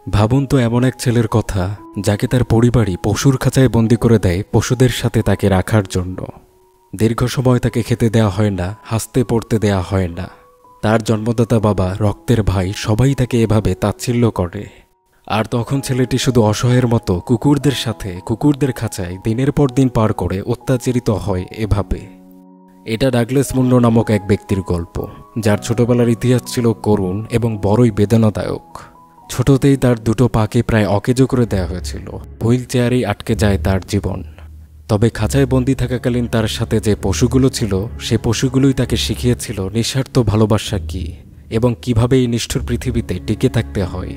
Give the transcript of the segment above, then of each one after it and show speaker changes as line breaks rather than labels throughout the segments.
ভাবুন তো এমন এক ছেলের কথা যাকে তার পরিবারই পশুর খাঁচায় বন্দি করে দেয় পশুদের সাথে তাকে রাখার জন্য। দীর্ঘ সময় তাকে খেতে দেয়া হয় না, হাসতে পড়তে দেয়া হয় না। তার জন্মদাতা বাবা, রক্তের ভাই সবাই তাকে এভাবে তাচ্ছিল্য করে। আর তখন ছেলেটি শুধু অসহায়ের মতো কুকুরদের সাথে কুকুরদের খাঁচায় দিনের পর দিন পার করে অত্যাচারিত হয় এভাবে। এটা ডাগলাস মুনরো নামক এক ব্যক্তির গল্প, যার ছোটবেলার ইতিহাস ছিল করুণ এবং বড়ই বেদনাদায়ক। ছোটতেই তার দুটো পাকে প্রায় অকেজো করে দেওয়া হয়েছিল, হুইল চেয়ারেই আটকে যায় তার জীবন। তবে খাঁচায় বন্দি থাকাকালীন তার সাথে যে পশুগুলো ছিল, সে পশুগুলোই তাকে শিখিয়েছিল নিঃস্বার্থ ভালোবাসা কী এবং কীভাবে এই নিষ্ঠুর পৃথিবীতে টিকে থাকতে হয়।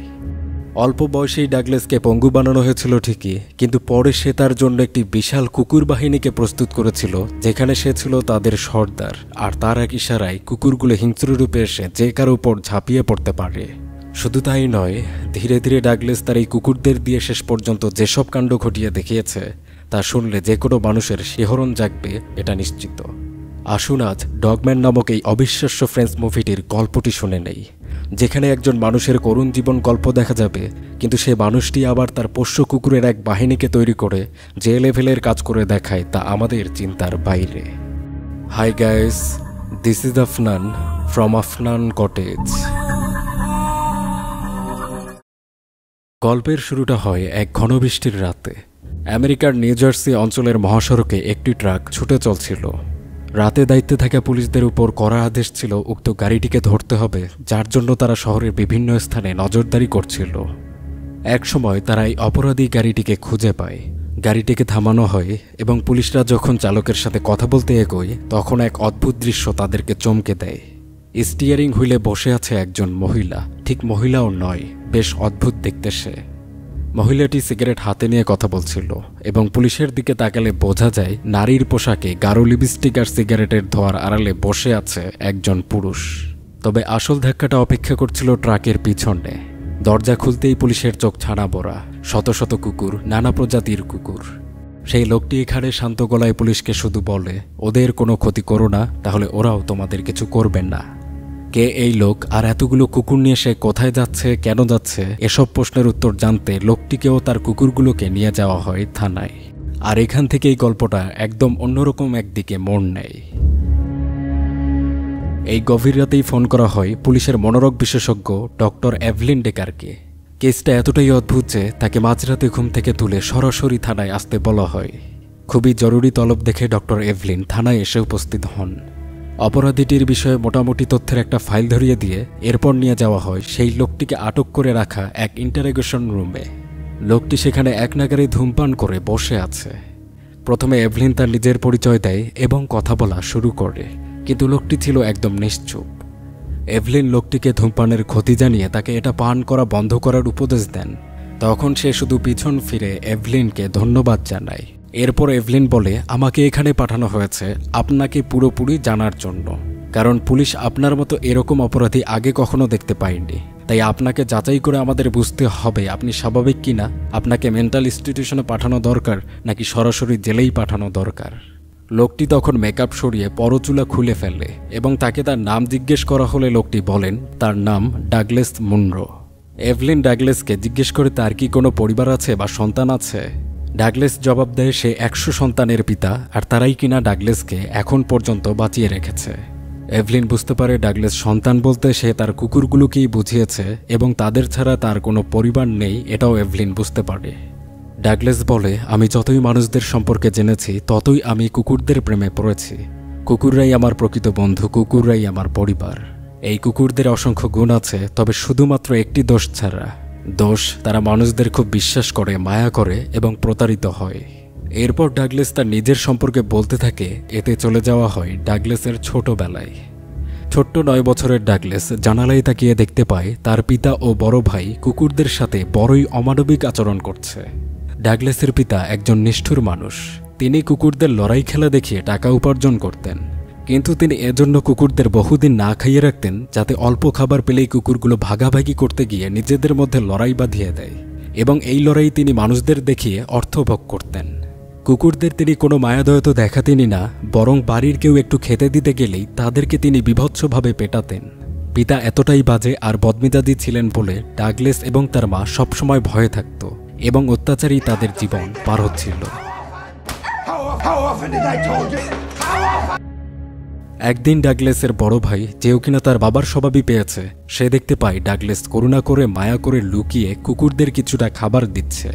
অল্প বয়সেই ডাগলাসকে পঙ্গু বানানো হয়েছিল ঠিকই, কিন্তু পরে সে তার জন্য একটি বিশাল কুকুর বাহিনীকে প্রস্তুত করেছিল, যেখানে সে ছিল তাদের সর্দার। আর তার এক ইশারায় কুকুরগুলো হিংস্র রূপে এসে যে কারো উপর ঝাঁপিয়ে পড়তে পারে। শুধু তাই নয়, ধীরে ধীরে ডাগলাস তার এই কুকুরদের দিয়ে শেষ পর্যন্ত যেসব কাণ্ড ঘটিয়ে দেখিয়েছে তা শুনলে যে কোনো মানুষের শিহরণ জাগবে, এটা নিশ্চিত। আসুন আজ ডগম্যান নামক এই অবিশ্বাস্য ফ্রেঞ্চ মুভিটির গল্পটি শুনে নেই, যেখানে একজন মানুষের করুণ জীবন গল্প দেখা যাবে, কিন্তু সে মানুষটি আবার তার পোষ্য কুকুরের এক বাহিনীকে তৈরি করে যে লেভেলের কাজ করে দেখায় তা আমাদের চিন্তার বাইরে। Hi guys, this is Afnan from Afnan cottage. গল্পের শুরুটা হয় এক ঘন বৃষ্টির রাতে। আমেরিকার নিউ জার্সি অঞ্চলের মহাসড়কে একটি ট্রাক ছুটে চলছিল। রাতে দায়িত্বে থাকা পুলিশদের উপর কড়া আদেশ ছিল উক্ত গাড়িটিকে ধরতে হবে, যার জন্য তারা শহরের বিভিন্ন স্থানে নজরদারি করছিল। এক সময় তারা এই অপরাধী গাড়িটিকে খুঁজে পায়। গাড়িটিকে থামানো হয় এবং পুলিশরা যখন চালকের সাথে কথা বলতে এগোয়, তখন এক অদ্ভুত দৃশ্য তাদেরকে চমকে দেয়। স্টিয়ারিং হুইলে বসে আছে একজন মহিলা। ঠিক মহিলাও নয়, বেশ অদ্ভুত দেখতে সে। মহিলাটি সিগারেট হাতে নিয়ে কথা বলছিল এবং পুলিশের দিকে তাকালে বোঝা যায় নারীর পোশাকে গাঢ় লিপস্টিক আর সিগারেটের ধোঁয়ার আড়ালে বসে আছে একজন পুরুষ। তবে আসল ধাক্কাটা অপেক্ষা করছিল ট্রাকের পিছনে। দরজা খুলতেই পুলিশের চোখ ছানা বড়া। শত শত কুকুর, নানা প্রজাতির কুকুর। সেই লোকটি এখানে শান্ত গলায় পুলিশকে শুধু বলে, ওদের কোনো ক্ষতি করো না, তাহলে ওরাও তোমাদের কিছু করবেন না। কে এই লোক আর এতগুলো কুকুর নিয়ে সে কোথায় যাচ্ছে, কেন যাচ্ছে, এসব প্রশ্নের উত্তর জানতে লোকটিকেও তার কুকুরগুলোকে নিয়ে যাওয়া হয় থানায়। আর এখান থেকে এই গল্পটা একদম অন্যরকম একদিকে মোড় নেয়। এই গভীর রাতেই ফোন করা হয় পুলিশের মনোরোগ বিশেষজ্ঞ ডক্টর এভলিন ডেকারকে। কেসটা এতটাই অদ্ভুত যে তাকে মাঝরাতে ঘুম থেকে তুলে সরাসরি থানায় আসতে বলা হয়। খুবই জরুরি তলব দেখে ডক্টর এভলিন থানায় এসে উপস্থিত হন। অপরাধীটির বিষয়ে মোটামুটি তথ্যের একটা ফাইল ধরিয়ে দিয়ে এরপর নিয়ে যাওয়া হয় সেই লোকটিকে আটক করে রাখা এক ইন্টারোগেশন রুমে। লোকটি সেখানে এক নাগারে ধূমপান করে বসে আছে। প্রথমে এভলিন তার নিজের পরিচয় দেয় এবং কথা বলা শুরু করে, কিন্তু লোকটি ছিল একদম নিশ্চুপ। এভলিন লোকটিকে ধূমপানের ক্ষতি জানিয়ে তাকে এটা পান করা বন্ধ করার উপদেশ দেন। তখন সে শুধু পিছন ফিরে এভলিনকে ধন্যবাদ জানায়। এরপর এভলিন বলে, আমাকে এখানে পাঠানো হয়েছে আপনাকে পুরোপুরি জানার জন্য, কারণ পুলিশ আপনার মতো এরকম অপরাধী আগে কখনো দেখতে পায়নি। তাই আপনাকে যাচাই করে আমাদের বুঝতে হবে আপনি স্বাভাবিক কিনা, আপনাকে মেন্টাল ইনস্টিটিউশনে পাঠানো দরকার নাকি সরাসরি জেলেই পাঠানো দরকার। লোকটি তখন মেকআপ সরিয়ে পরচুলা খুলে ফেলে এবং তাকে তার নাম জিজ্ঞেস করা হলে লোকটি বলেন তার নাম ডাগলাস মুনরো। এভলিন ডাগলাসকে জিজ্ঞেস করে তার কি কোনো পরিবার আছে বা সন্তান আছে। ডাগলাস জবাব দেয় সে 100 সন্তানের পিতা, আর তারাই কিনা ডাগলাসকে এখন পর্যন্ত বাঁচিয়ে রেখেছে। এভলিন বুঝতে পারে ডাগলাস সন্তান বলতে সে তার কুকুরগুলোকেই বুঝিয়েছে এবং তাদের ছাড়া তার কোনো পরিবার নেই, এটাও এভলিন বুঝতে পারে। ডাগলাস বলে, আমি যতই মানুষদের সম্পর্কে জেনেছি ততই আমি কুকুরদের প্রেমে পড়েছি। কুকুররাই আমার প্রকৃত বন্ধু, কুকুররাই আমার পরিবার। এই কুকুরদের অসংখ্য গুণ আছে, তবে শুধুমাত্র একটি দোষ ছাড়া। দোষ, তারা মানুষদের খুব বিশ্বাস করে, মায়া করে এবং প্রতারিত হয়। এরপর ডাগলাস তার নিজের সম্পর্কে বলতে থাকে। এতে চলে যাওয়া হয় ডাগলাসের ছোটবেলায়। ছোট্ট 9 বছরের ডাগলাস জানালায় তাকিয়ে দেখতে পায় তার পিতা ও বড় ভাই কুকুরদের সাথে বড়ই অমানবিক আচরণ করছে। ডাগলাসের পিতা একজন নিষ্ঠুর মানুষ। তিনি কুকুরদের লড়াই খেলা দেখিয়ে টাকা উপার্জন করতেন, কিন্তু তিনি এজন্য কুকুরদের বহুদিন না খাইয়ে রাখতেন, যাতে অল্প খাবার পেলেই কুকুরগুলো ভাগাভাগি করতে গিয়ে নিজেদের মধ্যে লড়াই বাঁধিয়ে দেয় এবং এই লড়াই তিনি মানুষদের দেখিয়ে অর্থভোগ করতেন। কুকুরদের তিনি কোনো মায়াদয় তো দেখাতেনই না, বরং বাড়ির কেউ একটু খেতে দিতে গেলেই তাদেরকে তিনি বীভৎসভাবে পেটাতেন। পিতা এতটাই বাজে আর বদমেজাজি ছিলেন বলে ডাগলাস এবং তার মা সবসময় ভয়ে থাকত এবং অত্যাচারী তাদের জীবন পার হচ্ছিল। একদিন ডাগলাসের বড় ভাই, যেও কিনা তার বাবার স্বভাবই পেয়েছে, সে দেখতে পায় ডাগলাস করুণা করে মায়া করে লুকিয়ে কুকুরদের কিছুটা খাবার দিচ্ছে।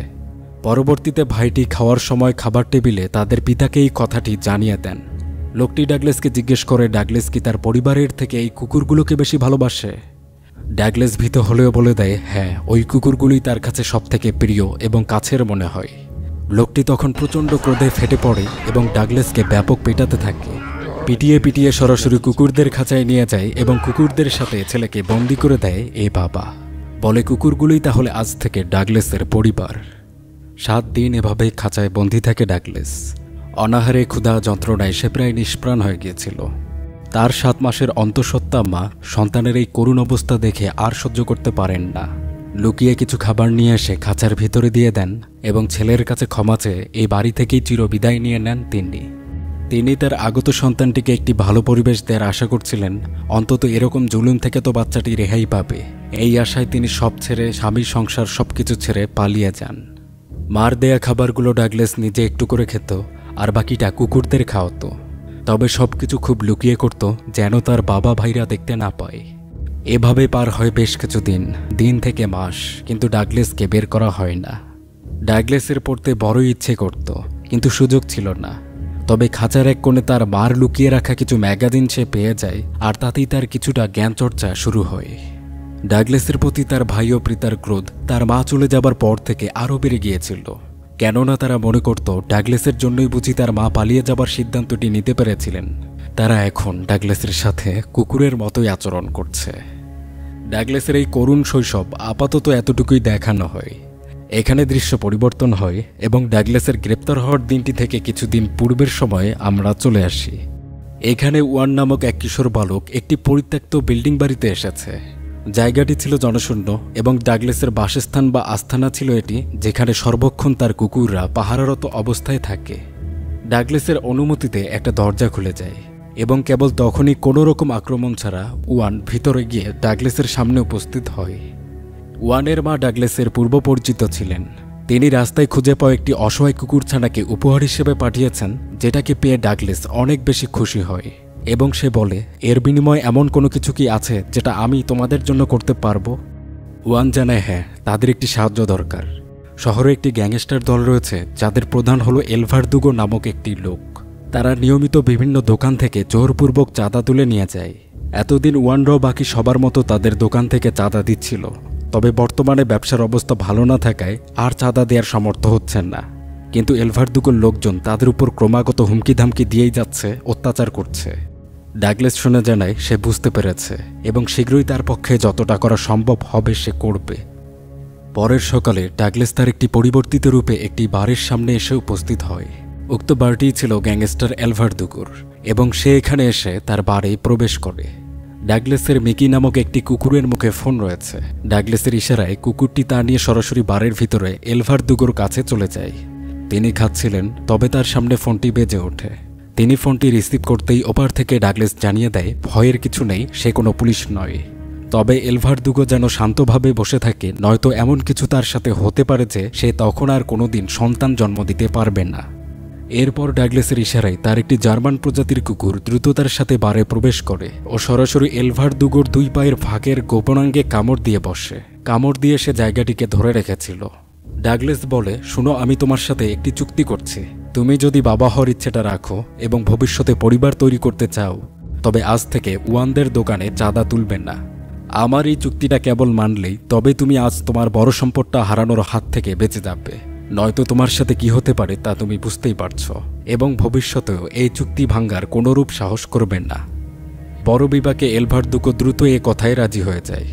পরবর্তীতে ভাইটি খাওয়ার সময় খাবার টেবিলে তাদের পিতাকে এই কথাটি জানিয়ে দেন। লোকটি ডাগলাসকে জিজ্ঞেস করে ডাগলাস কি তার পরিবারের থেকে এই কুকুরগুলোকে বেশি ভালোবাসে। ডাগলাস ভীত হলেও বলে দেয় হ্যাঁ, ওই কুকুরগুলোই তার কাছে সবথেকে প্রিয় এবং কাছের মনে হয়। লোকটি তখন প্রচণ্ড ক্রোধে ফেটে পড়ে এবং ডাগলাসকে ব্যাপক পেটাতে থাকে। পিটিয়ে পিটিয়ে সরাসরি কুকুরদের খাঁচায় নিয়ে যায় এবং কুকুরদের সাথে ছেলেকে বন্দি করে দেয় এই বাবা। বলে কুকুরগুলোই তাহলে আজ থেকে ডাগলাসের পরিবার। 7 দিন এভাবে খাঁচায় বন্দি থাকে ডাগলাস। অনাহারে ক্ষুধা যন্ত্রণায় সে প্রায় নিষ্প্রাণ হয়ে গিয়েছিল। তার 7 মাসের অন্তঃসত্ত্বা মা সন্তানের এই করুণ অবস্থা দেখে আর সহ্য করতে পারেন না। লুকিয়ে কিছু খাবার নিয়ে এসে খাঁচার ভিতরে দিয়ে দেন এবং ছেলের কাছে ক্ষমা চেয়ে এই বাড়ি থেকেই চিরবিদায় নিয়ে নেন তিনি তার আগত সন্তানটিকে একটি ভালো পরিবেশ দেওয়ার আশা করছিলেন। অন্তত এরকম জুলুম থেকে তো বাচ্চাটি রেহাই পাবে, এই আশায় তিনি সব ছেড়ে, স্বামীর সংসার সবকিছু ছেড়ে পালিয়ে যান। মার দেয়া খাবারগুলো ডাগলাস নিজে একটু করে খেত আর বাকিটা কুকুরদের খাওয়াতো। তবে সবকিছু খুব লুকিয়ে করত যেন তার বাবা ভাইরা দেখতে না পায়। এভাবে পার হয় বেশ কিছু দিন থেকে মাস, কিন্তু ডাগলাসকে বের করা হয় না। ডাগলাসের পড়তে বড়ই ইচ্ছে করত, কিন্তু সুযোগ ছিল না। তবে খাঁচার এক কোণে তার মার লুকিয়ে রাখা কিছু ম্যাগাজিন সে পেয়ে যায় আর তাতেই তার কিছুটা জ্ঞানচর্চা শুরু হয়। ডাগলাসের প্রতি তার ভাই ও পিতার ক্রোধ তার মা চলে যাবার পর থেকে আরও বেড়ে গিয়েছিল, কেননা তারা মনে করত ডাগলাসের জন্যই বুঝি তার মা পালিয়ে যাবার সিদ্ধান্তটি নিতে পেরেছিলেন। তারা এখন ডাগলাসের সাথে কুকুরের মতোই আচরণ করছে। ডাগলাসের এই করুণ শৈশব আপাতত এতটুকুই দেখানো হয়। এখানে দৃশ্য পরিবর্তন হয় এবং ডাগলাসের গ্রেপ্তার হওয়ার দিনটি থেকে কিছুদিন পূর্বের সময়ে আমরা চলে আসি। এখানে ওয়ান নামক এক কিশোর বালক একটি পরিত্যক্ত বিল্ডিং বাড়িতে এসেছে। জায়গাটি ছিল জনশূন্য এবং ডাগলাসের বাসস্থান বা আস্থানা ছিল এটি, যেখানে সর্বক্ষণ তার কুকুররা পাহারারত অবস্থায় থাকে। ডাগলাসের অনুমতিতে একটা দরজা খুলে যায় এবং কেবল তখনই কোনো রকম আক্রমণ ছাড়া ওয়ান ভিতরে গিয়ে ডাগলাসের সামনে উপস্থিত হয়। ওয়ানের মা ডাগলাসের পূর্ব পরিচিত ছিলেন। তিনি রাস্তায় খুঁজে পাওয়া একটি অসহায় কুকুরছানাকে উপহার হিসেবে পাঠিয়েছেন, যেটাকে পেয়ে ডাগলাস অনেক বেশি খুশি হয় এবং সে বলে, এর বিনিময়ে এমন কোনো কিছু কি আছে যেটা আমি তোমাদের জন্য করতে পারবো? ওয়ান জানায় হ্যাঁ, তাদের একটি সাহায্য দরকার। শহরে একটি গ্যাংস্টার দল রয়েছে যাদের প্রধান হলো এলভারদুগো নামক একটি লোক। তারা নিয়মিত বিভিন্ন দোকান থেকে জোরপূর্বক চাঁদা তুলে নিয়ে যায়। এতদিন ওয়ানরাও বাকি সবার মতো তাদের দোকান থেকে চাঁদা দিচ্ছিল, তবে বর্তমানে ব্যবসার অবস্থা ভালো না থাকায় আর চাঁদা দেওয়ার সামর্থ্য হচ্ছেন না। কিন্তু এলভারদুগোর লোকজন তাদের উপর ক্রমাগত হুমকি ধামকি দিয়েই যাচ্ছে, অত্যাচার করছে। ডাগলাস শুনে জানায় সে বুঝতে পেরেছে এবং শীঘ্রই তার পক্ষে যতটা করা সম্ভব হবে সে করবে। পরের সকালে ডাগলাস তার একটি পরিবর্তিত রূপে একটি বারের সামনে এসে উপস্থিত হয়। উক্ত বারটি ছিল গ্যাংস্টার এলভারদুগোর এবং সে এখানে এসে তার বারে প্রবেশ করে। ডাগলাসের মিকি নামক একটি কুকুরের মুখে ফোন রয়েছে। ডাগলাসের ইশারায় কুকুরটি তা নিয়ে সরাসরি বারের ভিতরে এলভারদুগোর কাছে চলে যায়। তিনি খাচ্ছিলেন, তবে তার সামনে ফোনটি বেজে ওঠে। তিনি ফোনটি রিসিভ করতেই ওপার থেকে ডাগলাস জানিয়ে দেয় ভয়ের কিছু নেই, সে কোনো পুলিশ নয়। তবে এলভারদুগো যেন শান্তভাবে বসে থাকে, নয়তো এমন কিছু তার সাথে হতে পারে যে সে তখন আর কোনোদিন সন্তান জন্ম দিতে পারবে না। এরপর ডাগলাসের ইশারায় তার একটি জার্মান প্রজাতির কুকুর দ্রুততার সাথে বারে প্রবেশ করে ও সরাসরি এলভারদুগোর 2 পায়ের ফাঁকের গোপনাঙ্গে কামড় দিয়ে বসে। কামড় দিয়ে সে জায়গাটিকে ধরে রেখেছিল। ডাগলাস বলে, শুনো, আমি তোমার সাথে একটি চুক্তি করছি। তুমি যদি বাবা হওয়ার ইচ্ছেটা রাখো এবং ভবিষ্যতে পরিবার তৈরি করতে চাও, তবে আজ থেকে ওয়ানদের দোকানে চাঁদা তুলবে না। আমার এই চুক্তিটা কেবল মানলেই তবে তুমি আজ তোমার বড় সম্পদটা হারানোর হাত থেকে বেঁচে যাবে, নয়তো তোমার সাথে কি হতে পারে তা তুমি বুঝতেই পারছো, এবং ভবিষ্যতেও এই চুক্তি ভাঙ্গার কোনোরূপ সাহস করবেন না। বড় বিবাকে এলভারদুগো দ্রুত এ কথায় রাজি হয়ে যায়।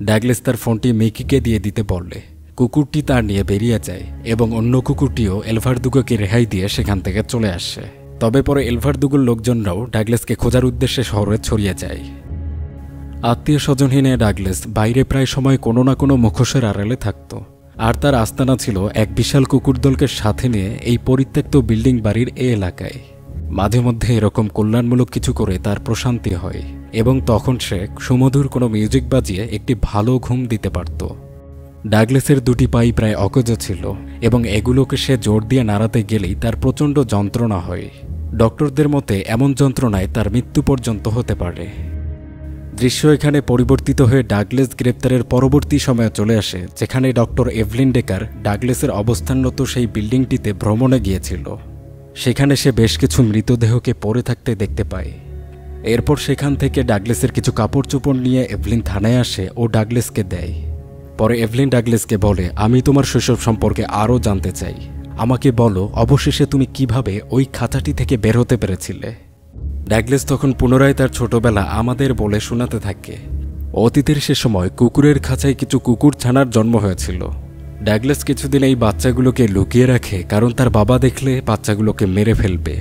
ডাগলাস তার ফোনটি মিকিকে দিয়ে দিতে বললে কুকুরটি তার নিয়ে বেরিয়ে যায় এবং অন্য কুকুরটিও এলভারদুগোকে রেহাই দিয়ে সেখান থেকে চলে আসে। তবে পরে এলভারদুগোর লোকজনরাও ডাগলাসকে খোঁজার উদ্দেশ্যে শহরে ছড়িয়ে যায়। আত্মীয় স্বজনহীন ডাগলাস বাইরে প্রায় সময় কোনো না কোনো মুখোশের আড়ালে থাকত, আর তার আস্তানা ছিল এক বিশাল কুকুরদলকে সাথে নিয়ে এই পরিত্যক্ত বিল্ডিং বাড়ির এ এলাকায়। মাঝে মধ্যে এরকম কল্যাণমূলক কিছু করে তার প্রশান্তি হয় এবং তখন সে সুমধুর কোনো মিউজিক বাজিয়ে একটি ভালো ঘুম দিতে পারত। ডাগলাসের দুটি পাই প্রায় অকেজ ছিল এবং এগুলোকে সে জোর দিয়ে নাড়াতে গেলেই তার প্রচণ্ড যন্ত্রণা হয়। ডক্টরদের মতে এমন যন্ত্রণায় তার মৃত্যু পর্যন্ত হতে পারে। দৃশ্য এখানে পরিবর্তিত হয়ে ডাগলাস গ্রেপ্তারের পরবর্তী সময়ে চলে আসে, যেখানে ডক্টর এভলিন ডেকার ডাগলাসের অবস্থানরত সেই বিল্ডিংটিতে ভ্রমণে গিয়েছিল। সেখানে সে বেশ কিছু মৃতদেহকে পড়ে থাকতে দেখতে পায়। এরপর সেখান থেকে ডাগলাসের কিছু কাপড় চোপড় নিয়ে এভলিন থানায় আসে ও ডাগলাসকে দেয়। পরে এভলিন ডাগলাসকে বলে, আমি তোমার শৈশব সম্পর্কে আরও জানতে চাই। আমাকে বলো, অবশেষে তুমি কিভাবে ওই খাঁচাটি থেকে বের হতে পেরেছিলে। ডাগলাস তখন পুনরায় তার ছোটবেলা আমাদের বলে শোনাতে থাকে। অতীতের সে সময় কুকুরের খাঁচায় কিছু কুকুর ছানার জন্ম হয়েছিল। ডাগলাস কিছুদিন এই বাচ্চাগুলোকে লুকিয়ে রাখে, কারণ তার বাবা দেখলে বাচ্চাগুলোকে মেরে ফেলবে,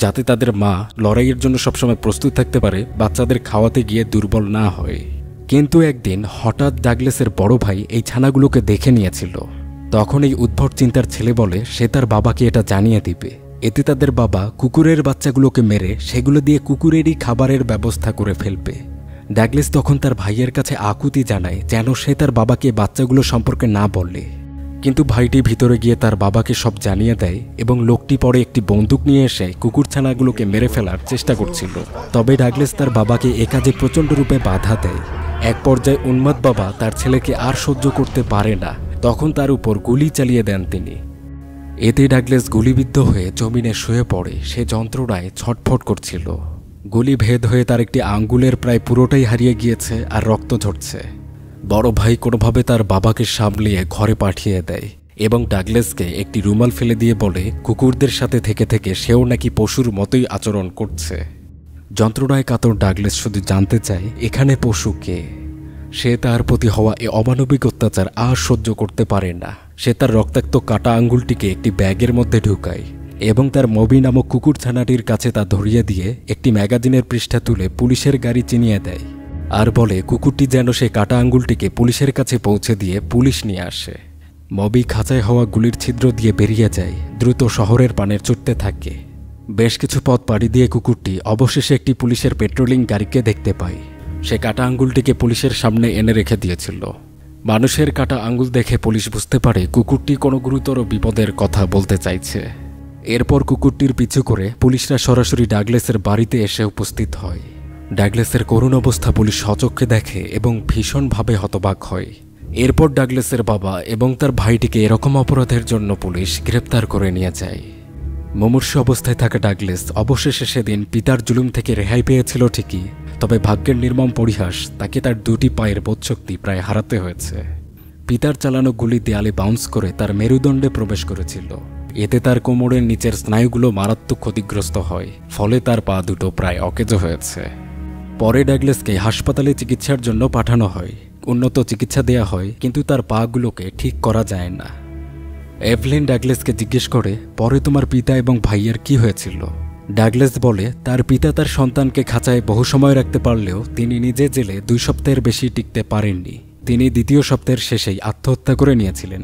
যাতে তাদের মা লড়াইয়ের জন্য সবসময় প্রস্তুত থাকতে পারে, বাচ্চাদের খাওয়াতে গিয়ে দুর্বল না হয়। কিন্তু একদিন হঠাৎ ডাগলাসের বড় ভাই এই ছানাগুলোকে দেখে নিয়েছিল। তখন এই উদ্ভট চিন্তার ছেলে বলে সে তার বাবাকে এটা জানিয়ে দিবে। এতে তাদের বাবা কুকুরের বাচ্চাগুলোকে মেরে সেগুলো দিয়ে কুকুরেরই খাবারের ব্যবস্থা করে ফেলবে। ডাগলাস তখন তার ভাইয়ের কাছে আকুতি জানায় যেন সে তার বাবাকে বাচ্চাগুলো সম্পর্কে না বলে। কিন্তু ভাইটি ভিতরে গিয়ে তার বাবাকে সব জানিয়ে দেয় এবং লোকটি পরে একটি বন্দুক নিয়ে এসে কুকুরছানাগুলোকে মেরে ফেলার চেষ্টা করছিল। তবে ডাগলাস তার বাবাকে এ কাজে প্রচণ্ড রূপে বাধা দেয়। এক পর্যায়ে উন্মাদ বাবা তার ছেলেকে আর সহ্য করতে পারে না, তখন তার উপর গুলি চালিয়ে দেন তিনি। এতে ডাগলাস গুলিবিদ্ধ হয়ে জমিনে শুয়ে পড়ে। সে যন্ত্রণায় ছটফট করছিল। গুলি ভেদ হয়ে তার একটি আঙ্গুলের প্রায় পুরোটাই হারিয়ে গিয়েছে আর রক্ত ঝরছে। বড় ভাই কোনোভাবে তার বাবাকে সামলিয়ে ঘরে পাঠিয়ে দেয় এবং ডাগলাসকে একটি রুমাল ফেলে দিয়ে বলে কুকুরদের সাথে থেকে থেকে সেও নাকি পশুর মতোই আচরণ করছে। যন্ত্রণায় কাতর ডাগলাস শুধু জানতে চায় এখানে পশু কে। সে তার প্রতি হওয়া এ অমানবিক অত্যাচার আর সহ্য করতে পারে না। সে তার রক্তাক্ত কাটা আঙ্গুলটিকে একটি ব্যাগের মধ্যে ঢুকায় এবং তার মবি নামক কুকুরছানাটির কাছে তা ধরিয়ে দিয়ে একটি ম্যাগাজিনের পৃষ্ঠা তুলে পুলিশের গাড়ি চিনিয়ে দেয় আর বলে কুকুরটি যেন সে কাটা আঙ্গুলটিকে পুলিশের কাছে পৌঁছে দিয়ে পুলিশ নিয়ে আসে। মবি খাঁচায় হওয়া গুলির ছিদ্র দিয়ে বেরিয়ে যায়, দ্রুত শহরের পানে ছুটতে থাকে। বেশ কিছু পথ পাড়ি দিয়ে কুকুরটি অবশেষে একটি পুলিশের পেট্রোলিং গাড়িকে দেখতে পায়। সে কাটা আঙ্গুলটিকে পুলিশের সামনে এনে রেখে দিয়েছিল। মানুষের কাটা আঙ্গুল দেখে পুলিশ বুঝতে পারে কুকুরটি কোনো গুরুতর বিপদের কথা বলতে চাইছে। এরপর কুকুরটির পিছু করে পুলিশরা সরাসরি ডাগলাসের বাড়িতে এসে উপস্থিত হয়। ডাগলাসের করুণ অবস্থা পুলিশ সচক্ষে দেখে এবং ভীষণভাবে হতবাক হয়। এরপর ডাগলাসের বাবা এবং তার ভাইটিকে এরকম অপরাধের জন্য পুলিশ গ্রেপ্তার করে নিয়ে যায়। মুমূর্ষু অবস্থায় থাকা ডাগলাস অবশেষে সেদিন পিতার জুলুম থেকে রেহাই পেয়েছিল ঠিকই, তবে ভাগ্যের নির্মম পরিহাস তাকে তার দুটি পায়ের বোধশক্তি প্রায় হারাতে হয়েছে। পিতার চালানো গুলি দেয়ালে বাউন্স করে তার মেরুদণ্ডে প্রবেশ করেছিল। এতে তার কোমরের নিচের স্নায়ুগুলো মারাত্মক ক্ষতিগ্রস্ত হয়, ফলে তার পা দুটো প্রায় অকেজো হয়েছে। পরে ডাগলাসকে হাসপাতালে চিকিৎসার জন্য পাঠানো হয়। উন্নত চিকিৎসা দেয়া হয়, কিন্তু তার পাগুলোকে ঠিক করা যায় না। এভলিন ডাগলাসকে জিজ্ঞেস করে, পরে তোমার পিতা এবং ভাইয়ের কি হয়েছিল? ডাগলাস বলে তার পিতা তার সন্তানকে খাঁচায় বহু সময় রাখতে পারলেও তিনি নিজে জেলে 2 সপ্তাহের বেশি টিকতে পারেননি। তিনি দ্বিতীয় সপ্তাহের শেষেই আত্মহত্যা করে নিয়েছিলেন।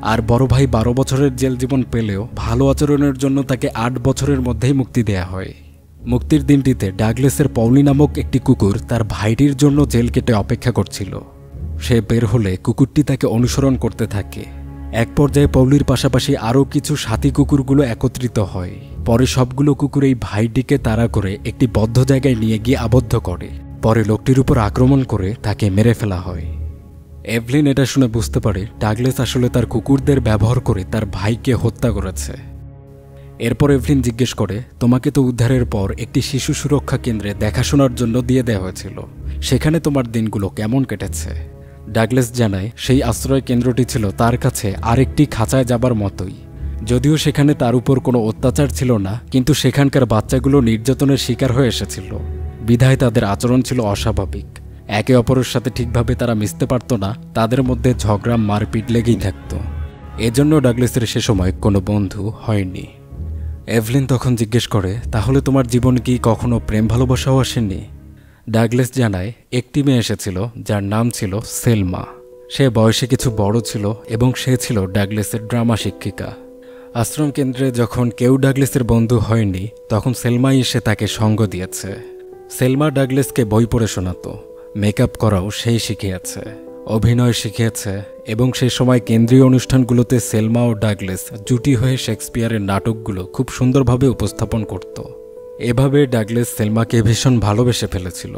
আর বড় ভাই 12 বছরের জেল জীবন পেলেও ভালো আচরণের জন্য তাকে 8 বছরের মধ্যেই মুক্তি দেয়া হয়। মুক্তির দিনটিতে ডাগলাসের পৌলি নামক একটি কুকুর তার ভাইটির জন্য জেল কেটে অপেক্ষা করছিল। সে বের হলে কুকুরটি তাকে অনুসরণ করতে থাকে। এক পর্যায়ে পৌলির পাশাপাশি আরও কিছু সাথী কুকুরগুলো একত্রিত হয়। পরে সবগুলো কুকুর এই ভাইটিকে তাড়া করে একটি বদ্ধ জায়গায় নিয়ে গিয়ে আবদ্ধ করে। পরে লোকটির উপর আক্রমণ করে তাকে মেরে ফেলা হয়। এভলিন এটা শুনে বুঝতে পারে ডাগলাস আসলে তার কুকুরদের ব্যবহার করে তার ভাইকে হত্যা করেছে। এরপর এভলিন জিজ্ঞেস করে, তোমাকে তো উদ্ধারের পর একটি শিশু সুরক্ষা কেন্দ্রে দেখাশোনার জন্য দিয়ে দেওয়া হয়েছিল, সেখানে তোমার দিনগুলো কেমন কেটেছে? ডাগলাস জানায় সেই আশ্রয় কেন্দ্রটি ছিল তার কাছে আরেকটি খাঁচায় যাবার মতোই। যদিও সেখানে তার উপর কোনো অত্যাচার ছিল না, কিন্তু সেখানকার বাচ্চাগুলো নির্যাতনের শিকার হয়ে এসেছিল, বিধায় তাদের আচরণ ছিল অস্বাভাবিক। একে অপরের সাথে ঠিকভাবে তারা মিশতে পারত না, তাদের মধ্যে ঝগড়া মারপিট লেগেই থাকত। এজন্য ডাগলাসের সে সময় কোনো বন্ধু হয়নি। এভলিন তখন জিজ্ঞেস করে, তাহলে তোমার জীবনে কি কখনো প্রেম ভালোবাসাও আসেনি? ডাগলাস জানায় একটি মেয়ে এসেছিল যার নাম ছিল সেলমা। সে বয়সে কিছু বড় ছিল এবং সে ছিল ডাগলাসের ড্রামা শিক্ষিকা। আশ্রম কেন্দ্রে যখন কেউ ডাগলাসের বন্ধু হয়নি, তখন সেলমাই এসে তাকে সঙ্গ দিয়েছে। সেলমা ডাগলাসকে বই পড়ে শোনাতো, মেকআপ করাও সেই শিখিয়েছে, অভিনয় শিখিয়েছে এবং সেই সময় কেন্দ্রীয় অনুষ্ঠানগুলোতে সেলমা ও ডাগলাস জুটি হয়ে শেক্সপিয়ারের নাটকগুলো খুব সুন্দরভাবে উপস্থাপন করত। এভাবে ডাগলাস সেলমাকে ভীষণ ভালোবেসে ফেলেছিল।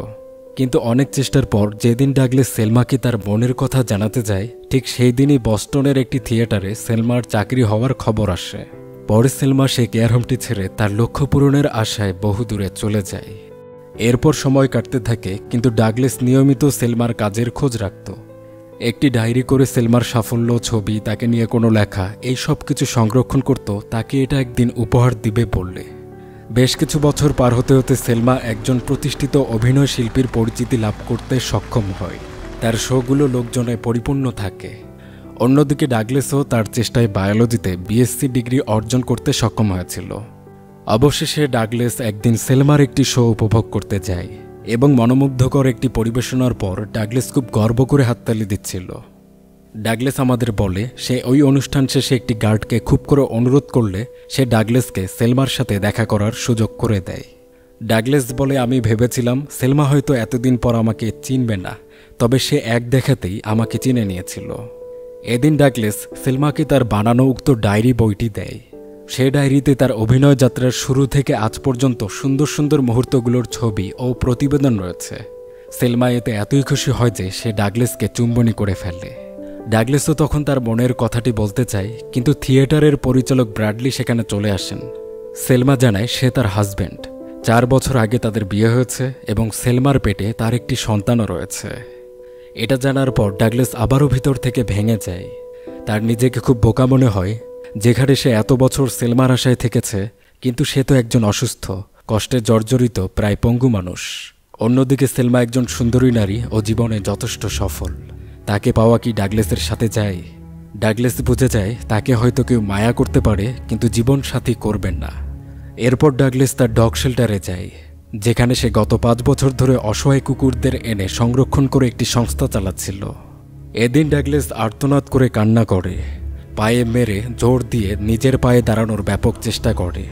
কিন্তু অনেক চেষ্টার পর যেদিন ডাগলাস সেলমাকে তার বোনের কথা জানাতে যায়, ঠিক সেই দিনই বস্টনের একটি থিয়েটারে সেলমার চাকরি হওয়ার খবর আসে। পরে সেলমা সেই কেয়ার হোমটি ছেড়ে তার লক্ষ্য পূরণের আশায় বহুদূরে চলে যায়। এরপর সময় কাটতে থাকে, কিন্তু ডাগলাস নিয়মিত সেলমার কাজের খোঁজ রাখত। একটি ডায়েরি করে সেলমার সাফল্য, ছবি, তাকে নিয়ে কোনো লেখা, এই সব কিছু সংরক্ষণ করত, তাকে এটা একদিন উপহার দিবে বললে। বেশ কিছু বছর পার হতে হতে সেলমা একজন প্রতিষ্ঠিত অভিনয় শিল্পীর পরিচিতি লাভ করতে সক্ষম হয়। তার শোগুলো লোকজনে পরিপূর্ণ থাকে। অন্যদিকে ডাগলাসও তার চেষ্টায় বায়োলজিতে বিএসসি ডিগ্রি অর্জন করতে সক্ষম হয়েছিল। অবশেষে ডাগলাস একদিন সেলমার একটি শো উপভোগ করতে যায় এবং মনোমুগ্ধকর একটি পরিবেশনার পর ডাগলাস খুব গর্ব করে হাততালি দিচ্ছিল। ডাগলাস আমাদের বলে সে ওই অনুষ্ঠান শেষে একটি গার্ডকে খুব করে অনুরোধ করলে সে ডাগলাসকে সেলমার সাথে দেখা করার সুযোগ করে দেয়। ডাগলাস বলে, আমি ভেবেছিলাম সেলমা হয়তো এতদিন পর আমাকে চিনবে না, তবে সে এক দেখাতেই আমাকে চিনে নিয়েছিল। এদিন ডাগলাস সেলমাকে তার বানানো উক্ত ডায়েরি বইটি দেয়। সে ডায়েরিতে তার অভিনয় যাত্রার শুরু থেকে আজ পর্যন্ত সুন্দর সুন্দর মুহূর্তগুলোর ছবি ও প্রতিবেদন রয়েছে। সেলমা এতে এতই খুশি হয় যে সে ডাগলাসকে চুম্বনী করে ফেলে। ডাগলাসও তখন তার মনের কথাটি বলতে চায়, কিন্তু থিয়েটারের পরিচালক ব্র্যাডলি সেখানে চলে আসেন। সেলমা জানায় সে তার হাজব্যান্ড, 4 বছর আগে তাদের বিয়ে হয়েছে এবং সেলমার পেটে তার একটি সন্তানও রয়েছে। এটা জানার পর ডাগলাস আবারও ভিতর থেকে ভেঙে যায়। তার নিজেকে খুব বোকা মনে হয়, যেখানে সে এত বছর সেলমার আশায় থেকেছে, কিন্তু সে তো একজন অসুস্থ, কষ্টে জর্জরিত, প্রায় পঙ্গু মানুষ। অন্যদিকে সেলমা একজন সুন্দরী নারী ও জীবনে যথেষ্ট সফল। তাকে পাওয়া কি ডাগলাসের সাথে যায়? ডাগলাস বুঝে যায় তাকে হয়তো কেউ মায়া করতে পারে, কিন্তু জীবন সাথী করবেন না। এরপর ডাগলাস তার ডগ শেল্টারে যায়, যেখানে সে গত 5 বছর ধরে অসহায় কুকুরদের এনে সংরক্ষণ করে একটি সংস্থা চালাচ্ছিল। এদিন ডাগলাস আর্তনাদ করে কান্না করে, পায়ে মেরে জোর দিয়ে নিজের পায়ে দাঁড়ানোর ব্যাপক চেষ্টা করে।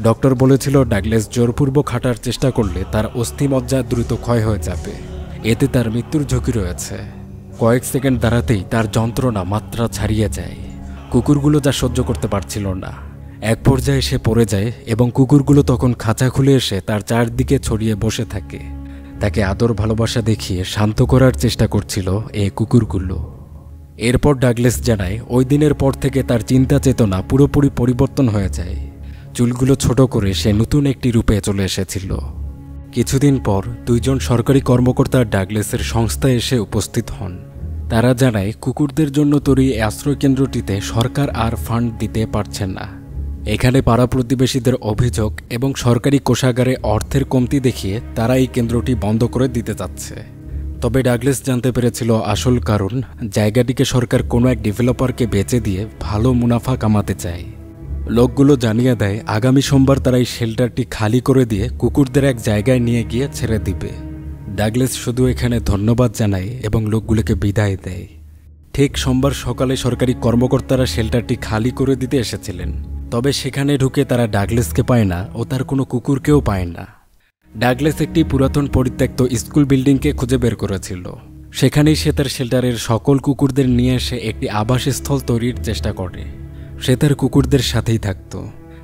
ডক্টর বলেছিল ডাগলাস জোরপূর্বক হাঁটার চেষ্টা করলে তার অস্থিমজ্জা দ্রুত ক্ষয় হয়ে যাবে, এতে তার মৃত্যুর ঝুঁকি রয়েছে। কয়েক সেকেন্ড দাঁড়াতেই তার যন্ত্রণা মাত্রা ছাড়িয়ে যায়। কুকুরগুলো যা সহ্য করতে পারছিল না। এক পর্যায়ে সে পড়ে যায় এবং কুকুরগুলো তখন খাঁচা খুলে এসে তার চারদিকে ছড়িয়ে বসে থাকে। তাকে আদর ভালোবাসা দেখিয়ে শান্ত করার চেষ্টা করছিল এই কুকুরগুলো। এরপর ডাগলাস জানায় ওই দিনের পর থেকে তার চিন্তা চেতনা পুরোপুরি পরিবর্তন হয়ে যায়। চুলগুলো ছোট করে সে নতুন একটি রূপে চলে এসেছিল। কিছুদিন পর 2 জন সরকারি কর্মকর্তা ডাগলাসের সংস্থায় এসে উপস্থিত হন। তারা জানায় কুকুরদের জন্য তৈরি আশ্রয় কেন্দ্রটিতে সরকার আর ফান্ড দিতে পারছে না। এখানে পাড়া প্রতিবেশীদের অভিযোগ এবং সরকারি কোষাগারে অর্থের কমতি দেখিয়ে তারা এই কেন্দ্রটি বন্ধ করে দিতে চাচ্ছে। তবে ডাগলাস জানতে পেরেছিল আসল কারণ, জায়গাটিকে সরকার কোনো এক ডেভেলপারকে বেচে দিয়ে ভালো মুনাফা কামাতে চায়। লোকগুলো জানিয়ে দেয় আগামী সোমবার তারা এই শেল্টারটি খালি করে দিয়ে কুকুরদের এক জায়গায় নিয়ে গিয়ে ছেড়ে দিবে। ডাগলাস শুধু এখানে ধন্যবাদ জানায় এবং লোকগুলোকে বিদায় দেয়। ঠিক সোমবার সকালে সরকারি কর্মকর্তারা শেল্টারটি খালি করে দিতে এসেছিলেন, তবে সেখানে ঢুকে তারা ডাগলাসকে পায় না ও তার কোনো কুকুরকেও পায় না। ডাগলাস একটি পুরাতন পরিত্যক্ত স্কুল বিল্ডিংকে খুঁজে বের করেছিল। সেখানেই সে তার শেল্টারের সকল কুকুরদের নিয়ে এসে একটি আবাসস্থল তৈরির চেষ্টা করে। সে তার কুকুরদের সাথেই থাকত।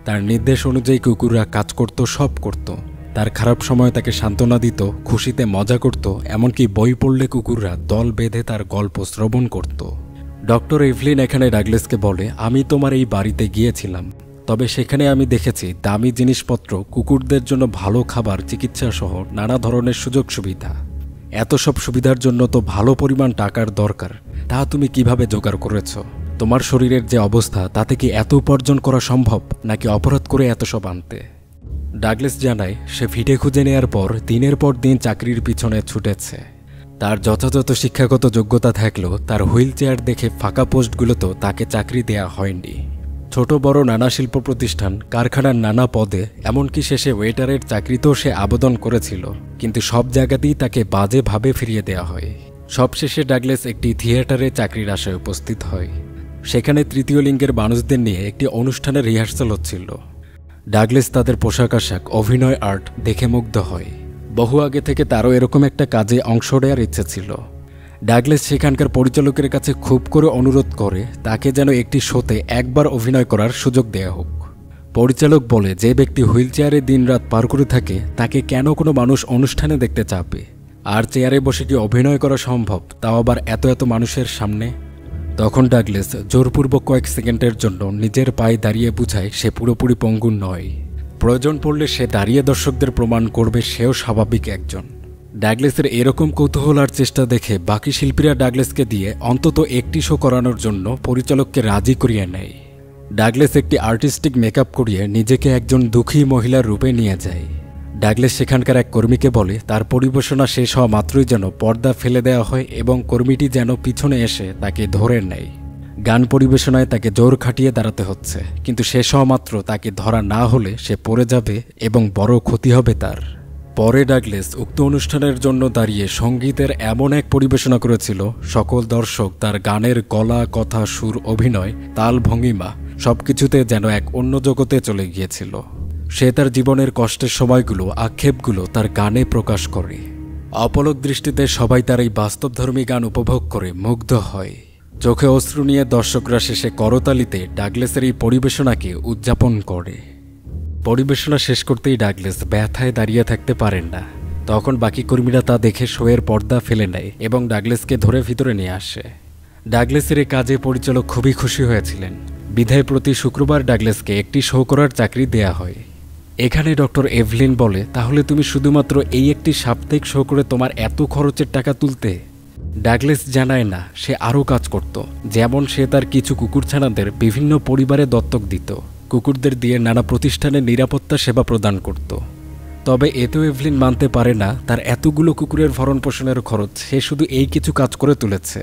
তার নির্দেশ অনুযায়ী কুকুররা কাজ করত, সব করত। তার খারাপ সময় তাকে সান্ত্বনা দিত, খুশিতে মজা করত, এমনকি বই পড়লে কুকুররা দল বেঁধে তার গল্প শ্রবণ করত। ডক্টর এভলিন এখানে ডাগলাসকে বলে, আমি তোমার এই বাড়িতে গিয়েছিলাম, তবে সেখানে আমি দেখেছি দামি জিনিসপত্র, কুকুরদের জন্য ভালো খাবার, চিকিৎসা সহ নানা ধরনের সুযোগ সুবিধা। এত সব সুবিধার জন্য তো ভালো পরিমাণ টাকার দরকার, তা তুমি কিভাবে জোগাড় করেছ? তোমার শরীরের যে অবস্থা, তাতে কি এত উপার্জন করা সম্ভব, নাকি অপরাধ করে এত সব আনতে? ডাগলাস জানায় সে ভিটে খুঁজে নেয়ার পর দিনের পর দিন চাকরির পিছনে ছুটেছে। তার যথাযথ শিক্ষাগত যোগ্যতা থাকলেও তার হুইল চেয়ার দেখে ফাঁকা পোস্টগুলোতেও তাকে চাকরি দেয়া হয়নি। ছোট বড় নানা শিল্প প্রতিষ্ঠান, কারখানার নানা পদে, এমনকি শেষে ওয়েটারের চাকরিতেও সে আবেদন করেছিল, কিন্তু সব জায়গাতেই তাকে বাজেভাবে ফিরিয়ে দেওয়া হয়। সবশেষে ডাগলাস একটি থিয়েটারে চাকরির আশায় উপস্থিত হয়। সেখানে তৃতীয় লিঙ্গের মানুষদের নিয়ে একটি অনুষ্ঠানের রিহার্সাল হচ্ছিল। ডাগলাস তাদের পোশাক আশাক, অভিনয়, আর্ট দেখে মুগ্ধ হয়। বহু আগে থেকে তারও এরকম একটা কাজে অংশ নেওয়ার ইচ্ছে ছিল। ডাগলাস সেখানকার পরিচালকের কাছে খুব করে অনুরোধ করে তাকে যেন একটি শোতে একবার অভিনয় করার সুযোগ দেয়া হোক। পরিচালক বলে, যে ব্যক্তি হুইল চেয়ারে দিনরাত পার করে থাকে তাকে কেন কোনো মানুষ অনুষ্ঠানে দেখতে চাবে, আর চেয়ারে বসে কি অভিনয় করা সম্ভব, তাও আবার এত এত মানুষের সামনে। তখন ডাগলাস জোরপূর্বক কয়েক সেকেন্ডের জন্য নিজের পায়ে দাঁড়িয়ে বুঝায় সে পুরোপুরি পঙ্গু নয়। প্রয়োজন পড়লে সে দাঁড়িয়ে দর্শকদের প্রমাণ করবে সেও স্বাভাবিক একজন। ডাগলাসের এরকম কৌতূহল আর চেষ্টা দেখে বাকি শিল্পীরা ডাগলাসকে দিয়ে অন্তত একটি শো করানোর জন্য পরিচালককে রাজি করিয়ে নেয়। ডাগলাস একটি আর্টিস্টিক মেকআপ করিয়ে নিজেকে একজন দুঃখী মহিলার রূপে নিয়ে যায়। ডাগলাস সেখানকার এক কর্মীকে বলে তার পরিবেশনা শেষ হওয়া মাত্রই যেন পর্দা ফেলে দেওয়া হয় এবং কর্মীটি যেন পিছনে এসে তাকে ধরে নেয়। গান পরিবেশনায় তাকে জোর খাটিয়ে দাঁড়াতে হচ্ছে, কিন্তু শেষ হওয়া মাত্র তাকে ধরা না হলে সে পড়ে যাবে এবং বড় ক্ষতি হবে তার। পরে ডাগলাস উক্ত অনুষ্ঠানের জন্য দাঁড়িয়ে সঙ্গীতের এমন এক পরিবেশনা করেছিল, সকল দর্শক তার গানের গলা, কথা, সুর, অভিনয়, তাল, ভঙ্গিমা সবকিছুতে যেন এক অন্য জগতে চলে গিয়েছিল। সে তার জীবনের কষ্টের সময়গুলো, আক্ষেপগুলো তার গানে প্রকাশ করে। অপলক দৃষ্টিতে সবাই তার এই বাস্তবধর্মী গান উপভোগ করে মুগ্ধ হয়। চোখে অশ্রু নিয়ে দর্শকরা শেষে করতালিতে ডাগলাসের এই পরিবেশনাকে উদযাপন করে। পরিবেশনা শেষ করতেই ডাগলাস ব্যথায় দাঁড়িয়ে থাকতে পারেন না। তখন বাকি কর্মীরা তা দেখে শোয়ের পর্দা ফেলে নেয় এবং ডাগলাসকে ধরে ভিতরে নিয়ে আসে। ডাগলাসের এই কাজে পরিচালক খুবই খুশি হয়েছিলেন, বিধায় প্রতি শুক্রবার ডাগলাসকে একটি শো করার চাকরি দেয়া হয়। এখানে ডক্টর এভলিন বলে, তাহলে তুমি শুধুমাত্র এই একটি সাপ্তাহিক শো করে তোমার এত খরচের টাকা তুলতে? ডাগলাস জানায় না, সে আরও কাজ করত। যেমন সে তার কিছু কুকুরছানাদের বিভিন্ন পরিবারে দত্তক দিত, কুকুরদের দিয়ে নানা প্রতিষ্ঠানে নিরাপত্তা সেবা প্রদান করত। তবে এতেও এভলিন মানতে পারে না তার এতগুলো কুকুরের ভরণ পোষণের খরচ সে শুধু এই কিছু কাজ করে তুলেছে।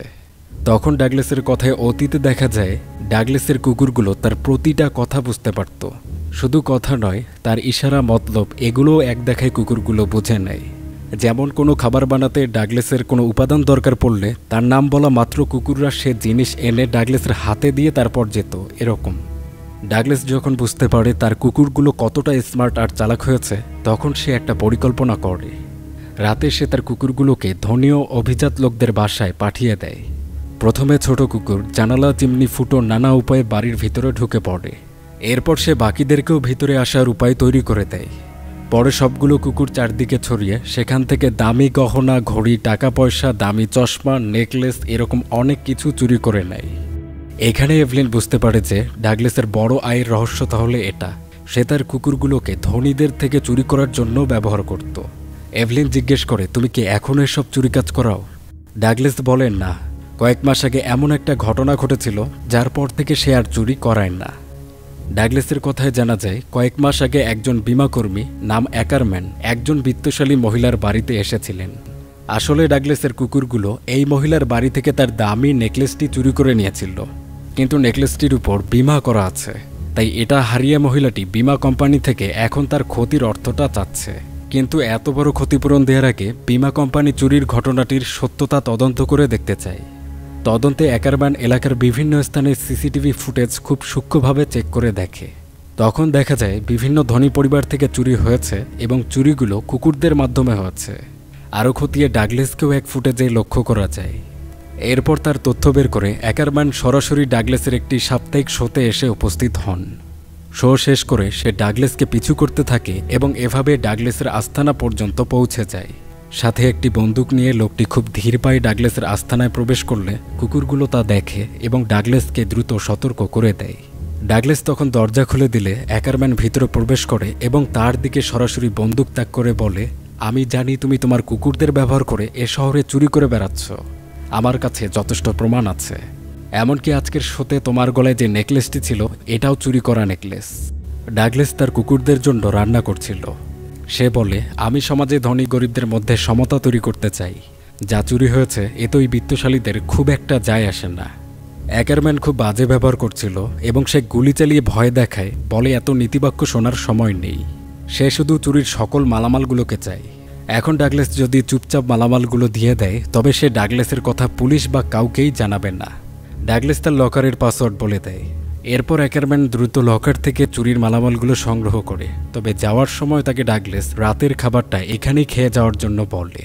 তখন ডাগলাসের কথায় অতীতে দেখা যায় ডাগলাসের কুকুরগুলো তার প্রতিটা কথা বুঝতে পারত। শুধু কথা নয়, তার ইশারা, মতলব এগুলোও এক দেখায় কুকুরগুলো বুঝে নেয়। যেমন কোনো খাবার বানাতে ডাগলাসের কোনো উপাদান দরকার পড়লে তার নাম বলা মাত্র কুকুররা সে জিনিস এনে ডাগলাসের হাতে দিয়ে তারপর যেত, এরকম। ডাগলাস যখন বুঝতে পারে তার কুকুরগুলো কতটা স্মার্ট আর চালাক হয়েছে, তখন সে একটা পরিকল্পনা করে। রাতে সে তার কুকুরগুলোকে ধনী ও অভিজাত লোকদের বাসায় পাঠিয়ে দেয়। প্রথমে ছোট কুকুর জানালা, চিমনি, ফুটো নানা উপায়ে বাড়ির ভিতরে ঢুকে পড়ে। এরপর সে বাকিদেরকেও ভিতরে আসার উপায় তৈরি করে দেয়। পরে সবগুলো কুকুর চারদিকে ছড়িয়ে সেখান থেকে দামি গহনা, ঘড়ি, টাকা পয়সা, দামি চশমা, নেকলেস এরকম অনেক কিছু চুরি করে নেয়। এখানে এভলিন বুঝতে পারে যে ডাগলাসের বড় আয়ের রহস্য তাহলে এটা, সে তার কুকুরগুলোকে ধনীদের থেকে চুরি করার জন্য ব্যবহার করত। এভলিন জিজ্ঞেস করে, তুমি কি এখনও এসব চুরি কাজ করাও? ডাগলাস বলেন, না, কয়েক মাস আগে এমন একটা ঘটনা ঘটেছিল যার পর থেকে সে আর চুরি করায় না। ডাগলাসের কথায় জানা যায় কয়েক মাস আগে একজন বীমাকর্মী নাম অ্যাকারম্যান একজন বিত্তশালী মহিলার বাড়িতে এসেছিলেন। আসলে ডাগলাসের কুকুরগুলো এই মহিলার বাড়ি থেকে তার দামি নেকলেসটি চুরি করে নিয়েছিল, কিন্তু নেকলেসটির উপর বীমা করা আছে, তাই এটা হারিয়ে মহিলাটি বীমা কোম্পানি থেকে এখন তার ক্ষতির অর্থটা চাচ্ছে। কিন্তু এত বড় ক্ষতিপূরণ দেওয়ার আগে বীমা কোম্পানি চুরির ঘটনাটির সত্যতা তদন্ত করে দেখতে চায়। তদন্তে অ্যাকারম্যান এলাকার বিভিন্ন স্থানে সিসিটিভি ফুটেজ খুব সূক্ষ্মভাবে চেক করে দেখে। তখন দেখা যায় বিভিন্ন ধনী পরিবার থেকে চুরি হয়েছে এবং চুরিগুলো কুকুরদের মাধ্যমে হয়েছে। আরও খতিয়ে ডাগলাসকেও এক ফুটেজে লক্ষ্য করা যায়। এরপর তার তথ্য বের করে অ্যাকারম্যান সরাসরি ডাগলাসের একটি সাপ্তাহিক শোতে এসে উপস্থিত হন। শো শেষ করে সে ডাগলাসকে পিছু করতে থাকে এবং এভাবে ডাগলাসের আস্তানা পর্যন্ত পৌঁছে যায়। সাথে একটি বন্দুক নিয়ে লোকটি খুব ধীর পায়ে ডাগলাসের আস্তানায় প্রবেশ করলে কুকুরগুলো তা দেখে এবং ডাগলাসকে দ্রুত সতর্ক করে দেয়। ডাগলাস তখন দরজা খুলে দিলে অ্যাকারম্যান ভিতরে প্রবেশ করে এবং তার দিকে সরাসরি বন্দুক তাক করে বলে, আমি জানি তুমি তোমার কুকুরদের ব্যবহার করে এ শহরে চুরি করে বেড়াচ্ছ। আমার কাছে যথেষ্ট প্রমাণ আছে। এমনকি আজকের শোতে তোমার গলায় যে নেকলেসটি ছিল এটাও চুরি করা নেকলেস। ডাগলাস তার কুকুরদের জন্য রান্না করছিল। সে বলে, আমি সমাজে ধনী গরিবদের মধ্যে সমতা তৈরি করতে চাই। যা চুরি হয়েছে এতে ওই বিত্তশালীদের খুব একটা যায় আসে না। অ্যাকারম্যান খুব বাজে ব্যবহার করছিল এবং সে গুলি চালিয়ে ভয় দেখায়, বলে এত নীতিবাক্য শোনার সময় নেই। সে শুধু চুরির সকল মালামালগুলোকে চায়। এখন ডাগলাস যদি চুপচাপ মালামালগুলো দিয়ে দেয় তবে সে ডাগলাসের কথা পুলিশ বা কাউকেই জানাবে না। ডাগলাস তার লকারের পাসওয়ার্ড বলে দেয়। এরপর অ্যাকারম্যান দ্রুত লকার থেকে চুরির মালামালগুলো সংগ্রহ করে, তবে যাওয়ার সময় তাকে ডাগলাস রাতের খাবারটা এখানেই খেয়ে যাওয়ার জন্য বলে।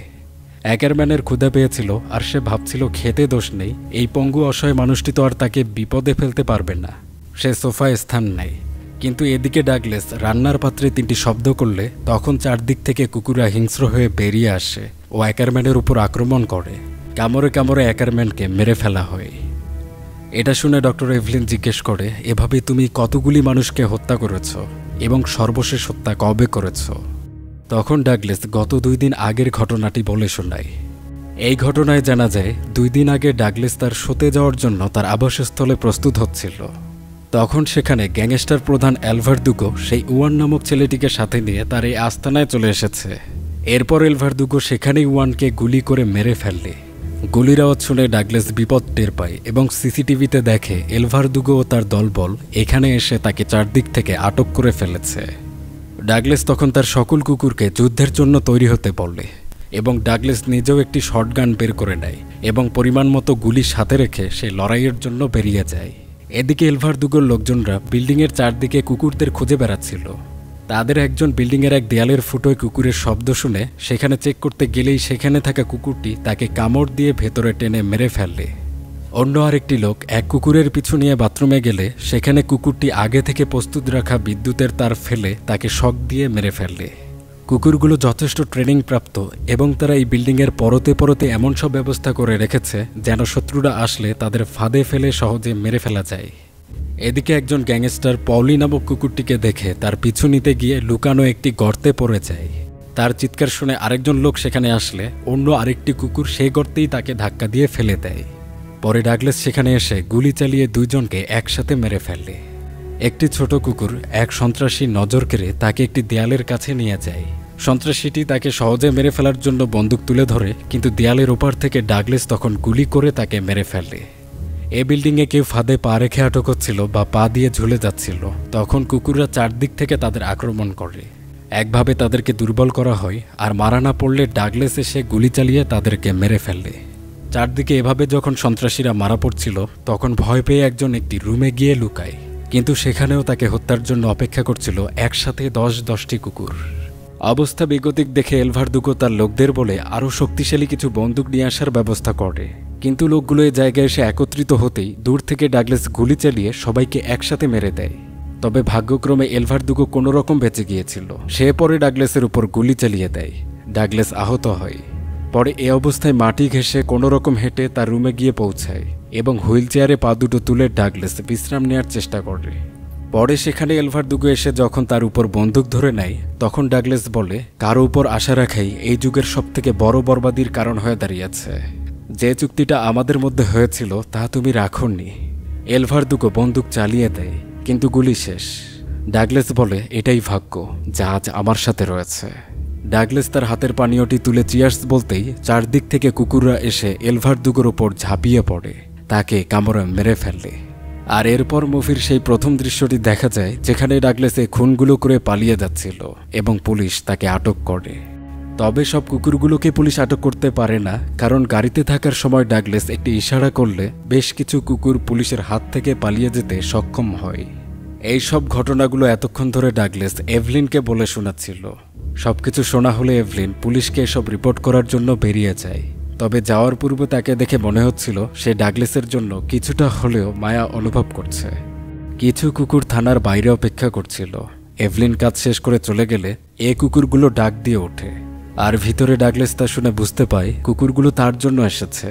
অ্যাকারম্যানের ক্ষুধা পেয়েছিল আর সে ভাবছিল খেতে দোষ নেই, এই পঙ্গু অসহায় মানুষটি তো আর তাকে বিপদে ফেলতে পারবে না। সে সোফায় স্থান নেয়, কিন্তু এদিকে ডাগলাস রান্নার পাত্রে 3টি শব্দ করলে তখন চারদিক থেকে কুকুররা হিংস্র হয়ে বেরিয়ে আসে ও অ্যাকারম্যানের উপর আক্রমণ করে। কামড়ে কামড়ে অ্যাকারম্যানকে মেরে ফেলা হয়। এটা শুনে ডক্টর এভলিন জিজ্ঞেস করে, এভাবে তুমি কতগুলি মানুষকে হত্যা করেছ এবং সর্বশেষ হত্যা কবে করেছ? তখন ডাগলাস গত 2 দিন আগের ঘটনাটি বলে শোনায়। এই ঘটনায় জানা যায় 2 দিন আগে ডাগলাস তার শোতে যাওয়ার জন্য তার আবাসস্থলে প্রস্তুত হচ্ছিল। তখন সেখানে গ্যাংস্টার প্রধান এলভারদুগো সেই ওয়ান নামক ছেলেটিকে সাথে নিয়ে তার এই আস্তানায় চলে এসেছে। এরপর এলভারদুগো সেখানেই ওয়ানকে গুলি করে মেরে ফেললে। গুলির আওয়াজ শুনে ডাগলাস বিপদ টের পায় এবং সিসিটিভিতে দেখে এলভারদুগো ও তার দলবল এখানে এসে তাকে চারদিক থেকে আটক করে ফেলেছে। ডাগলাস তখন তার সকল কুকুরকে যুদ্ধের জন্য তৈরি হতে বলে এবং ডাগলাস নিজেও একটি শটগান বের করে নেয় এবং পরিমাণ মতো গুলি সাথে রেখে সে লড়াইয়ের জন্য বেরিয়ে যায়। এদিকে এলভারদুগোর লোকজনরা বিল্ডিংয়ের চারদিকে কুকুরদের খুঁজে বেড়াচ্ছিল। তাদের একজন বিল্ডিংয়ের এক দেয়ালের ফুটোয় কুকুরের শব্দ শুনে সেখানে চেক করতে গেলেই সেখানে থাকা কুকুরটি তাকে কামড় দিয়ে ভেতরে টেনে মেরে ফেললে। অন্য আরেকটি লোক এক কুকুরের পিছু নিয়ে বাথরুমে গেলে সেখানে কুকুরটি আগে থেকে প্রস্তুত রাখা বিদ্যুতের তার ফেলে তাকে শক দিয়ে মেরে ফেললে। কুকুরগুলো যথেষ্ট ট্রেনিং প্রাপ্ত এবং তারা এই বিল্ডিংয়ের পরতে পরতে এমন সব ব্যবস্থা করে রেখেছে যেন শত্রুরা আসলে তাদের ফাঁদে ফেলে সহজে মেরে ফেলা যায়। এদিকে একজন গ্যাংস্টার পলি নামক কুকুরটিকে দেখে তার পিছু নিতে গিয়ে লুকানো একটি গর্তে পড়ে যায়। তার চিৎকার শুনে আরেকজন লোক সেখানে আসলে অন্য আরেকটি কুকুর সেই গর্তেই তাকে ধাক্কা দিয়ে ফেলে দেয়। পরে ডাগলাস সেখানে এসে গুলি চালিয়ে 2 জনকে একসাথে মেরে ফেলে। একটি ছোট কুকুর এক সন্ত্রাসী নজর কেড়ে তাকে একটি দেয়ালের কাছে নিয়ে যায়। সন্ত্রাসীটি তাকে সহজে মেরে ফেলার জন্য বন্দুক তুলে ধরে, কিন্তু দেয়ালের ওপার থেকে ডাগলাস তখন গুলি করে তাকে মেরে ফেলে। এ বিল্ডিংয়ে কেউ ফাঁদে পা রেখে আটক হচ্ছিল বা পা দিয়ে ঝুলে যাচ্ছিল, তখন কুকুররা চারদিক থেকে তাদের আক্রমণ করে। একভাবে তাদেরকে দুর্বল করা হয়, আর মারা না পড়লে ডাগলাস এসে গুলি চালিয়ে তাদেরকে মেরে ফেলে। চারদিকে এভাবে যখন সন্ত্রাসীরা মারা পড়ছিল তখন ভয় পেয়ে একজন একটি রুমে গিয়ে লুকায়, কিন্তু সেখানেও তাকে হত্যার জন্য অপেক্ষা করছিল একসাথে 10-10টি কুকুর। অবস্থা বেগতিক দেখে এলভারদুগো তার লোকদের বলে আরও শক্তিশালী কিছু বন্দুক নিয়ে আসার ব্যবস্থা করে, কিন্তু লোকগুলো এই জায়গায় এসে একত্রিত হতেই দূর থেকে ডাগলাস গুলি চালিয়ে সবাইকে একসাথে মেরে দেয়। তবে ভাগ্যক্রমে এলভারদুগো কোনো রকম বেঁচে গিয়েছিল। সে পরে ডাগলাসের উপর গুলি চালিয়ে দেয়। ডাগলাস আহত হয়। পরে এ অবস্থায় মাটি ঘেঁষে কোনো রকম হেঁটে তার রুমে গিয়ে পৌঁছায় এবং হুইল চেয়ারে পা দুটো তুলে ডাগলাস বিশ্রাম নেওয়ার চেষ্টা করে। পরে সেখানে এলভারদুগো এসে যখন তার উপর বন্দুক ধরে নেয় তখন ডাগলাস বলে, কারো উপর আশা রাখাই এই যুগের সবথেকে বড় বরবাদির কারণ হয়ে দাঁড়িয়েছে। যে চুক্তিটা আমাদের মধ্যে হয়েছিল তা তুমি রাখোনি। এলভারদুগো বন্দুক চালিয়ে দেয়, কিন্তু গুলি শেষ। ডাগলাস বলে, এটাই ভাগ্য যা আজ আমার সাথে রয়েছে। ডাগলাস তার হাতের পানীয়টি তুলে চিয়ার্স বলতেই চারদিক থেকে কুকুররা এসে এলভারদুগোর ওপর ঝাঁপিয়ে পড়ে, তাকে কামড়ে মেরে ফেললে। আর এরপর মুভির সেই প্রথম দৃশ্যটি দেখা যায় যেখানে ডাগলাস এই খুনগুলো করে পালিয়ে যাচ্ছিল এবং পুলিশ তাকে আটক করে। তবে সব কুকুরগুলোকে পুলিশ আটক করতে পারে না, কারণ গাড়িতে থাকার সময় ডাগলাস একটি ইশারা করলে বেশ কিছু কুকুর পুলিশের হাত থেকে পালিয়ে যেতে সক্ষম হয়। এই সব ঘটনাগুলো এতক্ষণ ধরে ডাগলাস এভলিনকে বলে শোনাচ্ছিল। সবকিছু শোনা হলে এভলিন পুলিশকে এসব রিপোর্ট করার জন্য বেরিয়ে যায়। তবে যাওয়ার পূর্বে তাকে দেখে মনে হচ্ছিল সে ডাগলাসের জন্য কিছুটা হলেও মায়া অনুভব করছে। কিছু কুকুর থানার বাইরে অপেক্ষা করছিল। এভলিন কাজ শেষ করে চলে গেলে এ কুকুরগুলো ডাক দিয়ে ওঠে, আর ভিতরে ডাগলাস তা শুনে বুঝতে পায় কুকুরগুলো তার জন্য এসেছে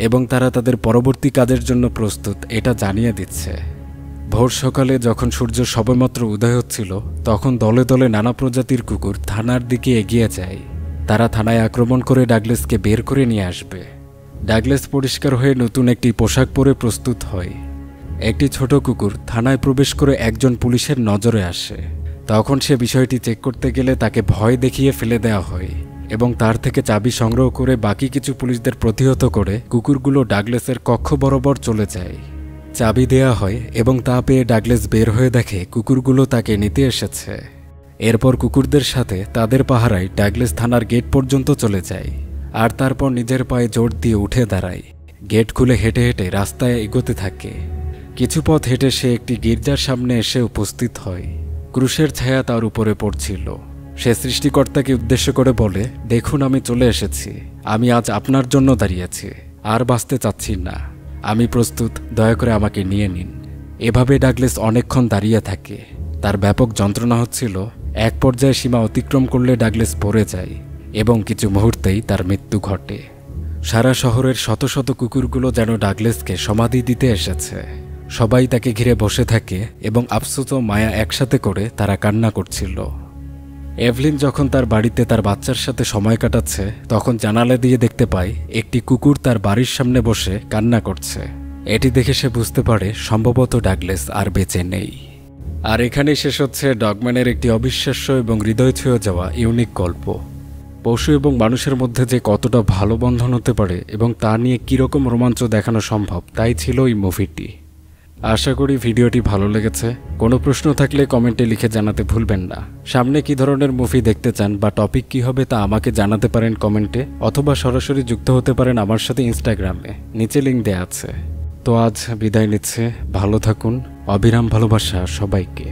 এবং তারা তাদের পরবর্তী কাজের জন্য প্রস্তুত এটা জানিয়ে দিচ্ছে। ভোর সকালে যখন সূর্য সবেমাত্র উদয় হচ্ছিল তখন দলে দলে নানা প্রজাতির কুকুর থানার দিকে এগিয়ে যায়। তারা থানায় আক্রমণ করে ডাগলাসকে বের করে নিয়ে আসবে। ডাগলাস পরিষ্কার হয়ে নতুন একটি পোশাক পরে প্রস্তুত হয়। একটি ছোট কুকুর থানায় প্রবেশ করে একজন পুলিশের নজরে আসে। তখন সে বিষয়টি চেক করতে গেলে তাকে ভয় দেখিয়ে ফেলে দেওয়া হয় এবং তার থেকে চাবি সংগ্রহ করে বাকি কিছু পুলিশদের প্রতিহত করে কুকুরগুলো ডাগলাসের কক্ষ বরাবর চলে যায়। চাবি দেয়া হয় এবং তা পেয়ে ডাগলাস বের হয়ে দেখে কুকুরগুলো তাকে নিতে এসেছে। এরপর কুকুরদের সাথে তাদের পাহারায় ডাগলাস থানার গেট পর্যন্ত চলে যায়, আর তারপর নিজের পায়ে জোর দিয়ে উঠে দাঁড়ায়। গেট খুলে হেঁটে হেঁটে রাস্তায় এগোতে থাকে। কিছু পথ হেঁটে সে একটি গির্জার সামনে এসে উপস্থিত হয়। ক্রুশের ছায়া তার উপরে পড়ছিল। সে সৃষ্টিকর্তাকে উদ্দেশ্য করে বলে, দেখুন, আমি চলে এসেছি। আমি আজ আপনার জন্য দাঁড়িয়েছি। আর বাঁচতে চাচ্ছি না। আমি প্রস্তুত, দয়া করে আমাকে নিয়ে নিন। এভাবে ডাগলাস অনেকক্ষণ দাঁড়িয়ে থাকে। তার ব্যাপক যন্ত্রণা হচ্ছিল। এক পর্যায়ে সীমা অতিক্রম করলে ডাগলাস পড়ে যায় এবং কিছু মুহূর্তেই তার মৃত্যু ঘটে। সারা শহরের শত শত কুকুরগুলো যেন ডাগলাসকে সমাধি দিতে এসেছে। সবাই তাকে ঘিরে বসে থাকে এবং আফসোস ও মায়া একসাথে করে তারা কান্না করছিল। এভলিন যখন তার বাড়িতে তার বাচ্চার সাথে সময় কাটাচ্ছে, তখন জানালা দিয়ে দেখতে পায় একটি কুকুর তার বাড়ির সামনে বসে কান্না করছে। এটি দেখে সে বুঝতে পারে সম্ভবত ডাগলাস আর বেঁচে নেই। আর এখানেই শেষ হচ্ছে ডগম্যানের একটি অবিশ্বাস্য এবং হৃদয় ছুঁয়ে যাওয়া ইউনিক গল্প। পশু এবং মানুষের মধ্যে যে কতটা ভালো বন্ধন হতে পারে এবং তা নিয়ে কীরকম রোমাঞ্চ দেখানো সম্ভব, তাই ছিল এই মুভিটি। আশা করি ভিডিওটি ভালো লেগেছে। কোনো প্রশ্ন থাকলে কমেন্টে লিখে জানাতে ভুলবেন না। সামনে কী ধরনের মুভি দেখতে চান বা টপিক কী হবে তা আমাকে জানাতে পারেন কমেন্টে, অথবা সরাসরি যুক্ত হতে পারেন আমার সাথে ইনস্টাগ্রামে, নিচে লিঙ্ক দেওয়া আছে। তো আজ বিদায় নিচ্ছে। ভালো থাকুন। অবিরাম ভালোবাসা সবাইকে।